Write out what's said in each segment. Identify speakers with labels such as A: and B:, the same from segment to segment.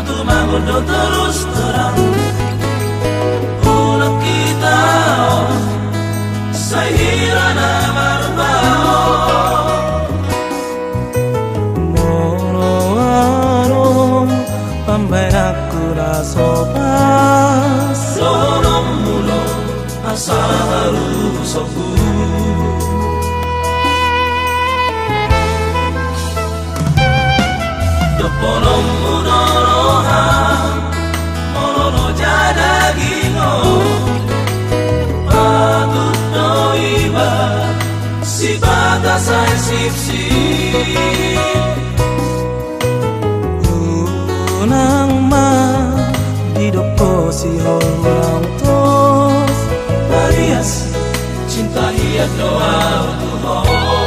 A: tu mangondo terus terang ulat kita sahirana marbao
B: moro arom pambay aku rasopas
A: lonom mulo asa harus aku doponom munoroha morono jadagingo patut noiba si batasay sipsi
B: unang ma hidup ko si orang tos
A: Marias cinta hiat doa Tuhan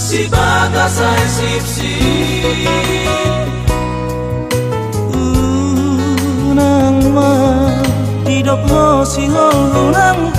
A: si batasay sipsi
B: unang ma hidup mo si holunang